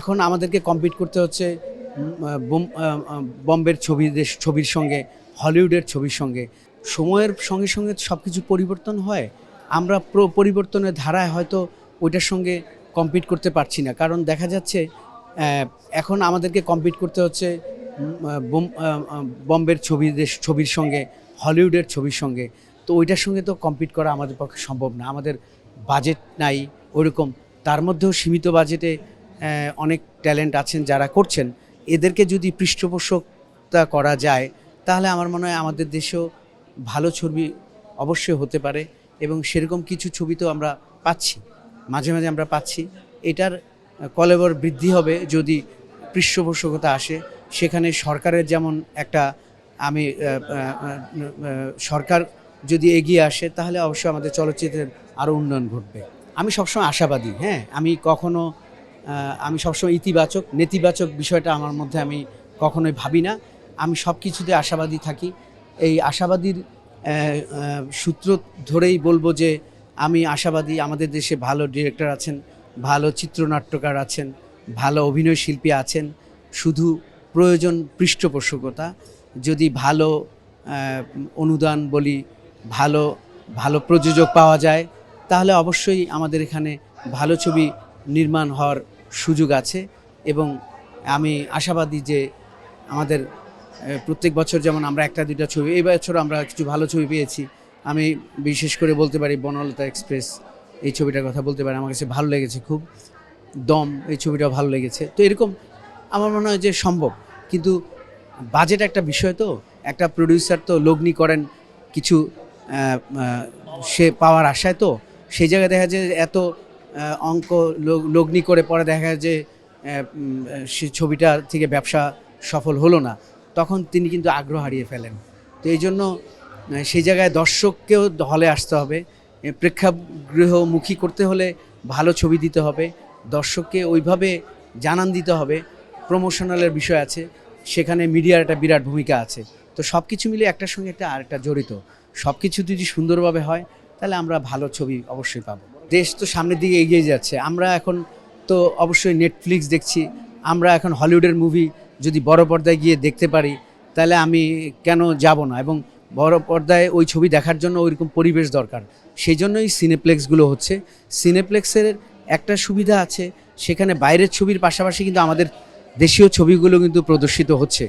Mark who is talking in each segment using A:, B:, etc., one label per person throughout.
A: এখন আমাদেরকে কম্পিট করতে হচ্ছে বম্বের ছবির সঙ্গে, হলিউডের ছবির সঙ্গে। সময়ের সঙ্গে সঙ্গে সব কিছু পরিবর্তন হয়। আমরা পরিবর্তনের ধারায় হয়তো ওইটার সঙ্গে কম্পিট করতে পারছি না, কারণ দেখা যাচ্ছে এখন আমাদেরকে কম্পিট করতে হচ্ছে বম্বের ছবির সঙ্গে, হলিউডের ছবির সঙ্গে। তো ওইটার সঙ্গে তো কম্পিট করা আমাদের পক্ষে সম্ভব না, আমাদের বাজেট নাই ওইরকম। তার মধ্যেও সীমিত বাজেটে অনেক ট্যালেন্ট আছেন যারা করছেন, এদেরকে যদি পৃষ্ঠপোষকতা করা যায় তাহলে আমার মনে হয় আমাদের দেশেও ভালো ছবি অবশ্যই হতে পারে। এবং সেরকম কিছু ছবি তো আমরা পাচ্ছি, মাঝে মাঝে আমরা পাচ্ছি। এটার কলেবর বৃদ্ধি হবে যদি পৃষ্ঠপোষকতা আসে। সেখানে সরকারের যেমন একটা সরকার যদি এগিয়ে আসে তাহলে অবশ্যই আমাদের চলচ্চিত্রের আরও উন্নয়ন ঘটবে। আমি সবসময় আশাবাদী, হ্যাঁ, আমি সবসময় ইতিবাচক, নেতিবাচক বিষয়টা আমার মধ্যে আমি কখনোই ভাবি না। আমি সব কিছুতে আশাবাদী থাকি। এই আশাবাদীর সূত্র ধরেই বলবো যে আমি আশাবাদী। আমাদের দেশে ভালো ডিরেক্টর আছেন, ভালো চিত্রনাট্যকার আছেন, ভালো অভিনয় শিল্পী আছেন। শুধু প্রয়োজন পৃষ্ঠপোষকতা। যদি ভালো অনুদান বলি, ভালো ভালো প্রযোজক পাওয়া যায় তাহলে অবশ্যই আমাদের এখানে ভালো ছবি নির্মাণ হওয়ার সুযোগ আছে। এবং আমি আশাবাদী যে আমাদের প্রত্যেক বছর যেমন আমরা একটা দুইটা ছবি, এই বছর আমরা কিছু ভালো ছবি পেয়েছি। আমি বিশেষ করে বলতে পারি বনলতা এক্সপ্রেস, এই ছবিটার কথা বলতে পারি, আমার কাছে ভালো লেগেছে খুব। দম, এই ছবিটাও ভালো লেগেছে। তো এরকম আমার মনে হয় যে সম্ভব, কিন্তু বাজেট একটা বিষয়। তো একটা প্রডিউসার তো লগ্নি করেন কিছু সে পাওয়ার আশায়, তো সেই জায়গায় দেখা যায় এত অঙ্ক লগ্নি করে পরে দেখা যায় যে সে ছবিটা থেকে ব্যবসা সফল হলো না, তখন তিনি কিন্তু আগ্রহ হারিয়ে ফেলেন। তো এই জন্য সেই জায়গায় দর্শককেও হলে আসতে হবে, প্রেক্ষাগৃহমুখী করতে হলে ভালো ছবি দিতে হবে, দর্শককে ওইভাবে জানান দিতে হবে। প্রমোশনালের বিষয় আছে, সেখানে মিডিয়ার একটা বিরাট ভূমিকা আছে। তো সব কিছু মিলে একটার সঙ্গে একটা আরেকটা জড়িত। সব কিছু যদি সুন্দরভাবে হয় তাহলে আমরা ভালো ছবি অবশ্যই পাবো। দেশ তো সামনের দিকে এগিয়ে যাচ্ছে। আমরা এখন তো অবশ্যই নেটফ্লিক্স দেখছি। আমরা এখন হলিউডের মুভি যদি বড় পর্দায় গিয়ে দেখতে পারি তাহলে আমি কেন যাব না। এবং বড় পর্দায় ওই ছবি দেখার জন্য ওইরকম পরিবেশ দরকার। সেই জন্যই সিনেপ্লেক্সগুলো হচ্ছে। সিনেপ্লেক্সের একটা সুবিধা আছে, সেখানে বাইরের ছবির পাশাপাশি কিন্তু আমাদের দেশীয় ছবিগুলো কিন্তু প্রদর্শিত হচ্ছে।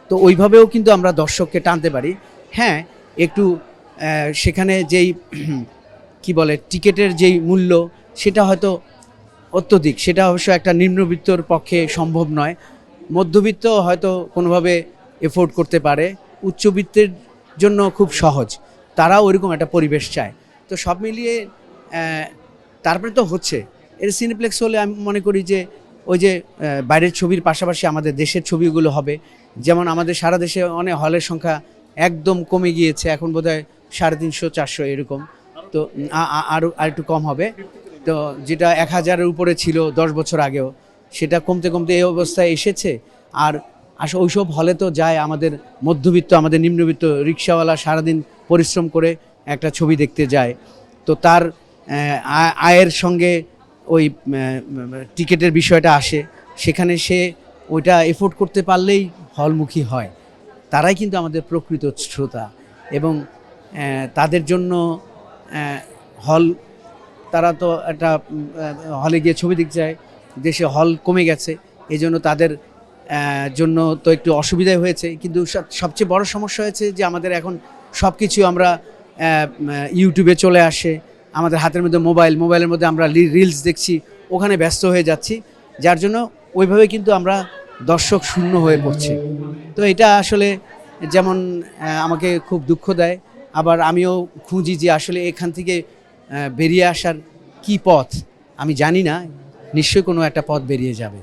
A: তো ওইভাবেও কিন্তু আমরা দর্শককে টানতে পারি। হ্যাঁ, একটু সেখানে যেই কি বলে টিকিটের যেই মূল্য, সেটা হয়তো অত্যধিক, সেটা অবশ্য একটা নিম্নবিত্তর পক্ষে সম্ভব নয়। মধ্যবিত্ত হয়তো কোনোভাবে এফোর্ড করতে পারে, উচ্চবিত্তের জন্য খুব সহজ, তারাও ওইরকম একটা পরিবেশ চায়। তো সব মিলিয়ে তারপরে তো হচ্ছে এর সিনেপ্লেক্স হলে আমি মনে করি যে ওই যে বাইরের ছবির পাশাপাশি আমাদের দেশের ছবিগুলো হবে। যেমন আমাদের সারা দেশে অনেক হলের সংখ্যা একদম কমে গিয়েছে, এখন বোধহয় 350-400 এরকম। তো আরও একটু কম হবে। তো যেটা 1000-এর উপরে ছিল 10 বছর আগেও, সেটা কমতে কমতে এই অবস্থায় এসেছে। আর আসলে ওইসব হলে তো যায় আমাদের মধ্যবিত্ত, আমাদের নিম্নবিত্ত রিক্সাওয়ালা সারাদিন পরিশ্রম করে একটা ছবি দেখতে যায়। তো তার আয়ের সঙ্গে ওই টিকিটের বিষয়টা আসে, সেখানে সে ওইটা এফোর্ড করতে পারলেই হলমুখী হয়। তারাই কিন্তু আমাদের প্রকৃত শ্রোতা। এবং তাদের জন্য হল, তারা তো একটা হলে গিয়ে ছবি দেখতে যায়। দেশে হল কমে গেছে, এই জন্য তাদের জন্য তো একটু অসুবিধাই হয়েছে। কিন্তু সবচেয়ে বড় সমস্যা হয়েছে যে আমাদের এখন সব কিছু আমরা ইউটিউবে চলে আসে, আমাদের হাতের মধ্যে মোবাইলের মধ্যে আমরা রিলস দেখছি, ওখানে ব্যস্ত হয়ে যাচ্ছি, যার জন্য ওইভাবে কিন্তু আমরা দর্শক শূন্য হয়ে পড়ছি। তো এটা আসলে যেমন আমাকে খুব দুঃখ দেয়, আবার আমিও খুঁজি যে আসলে এখান থেকে বেরিয়ে আসার কি পথ। আমি জানি না, নিশ্চয়ই কোনো একটা পথ বেরিয়ে যাবে।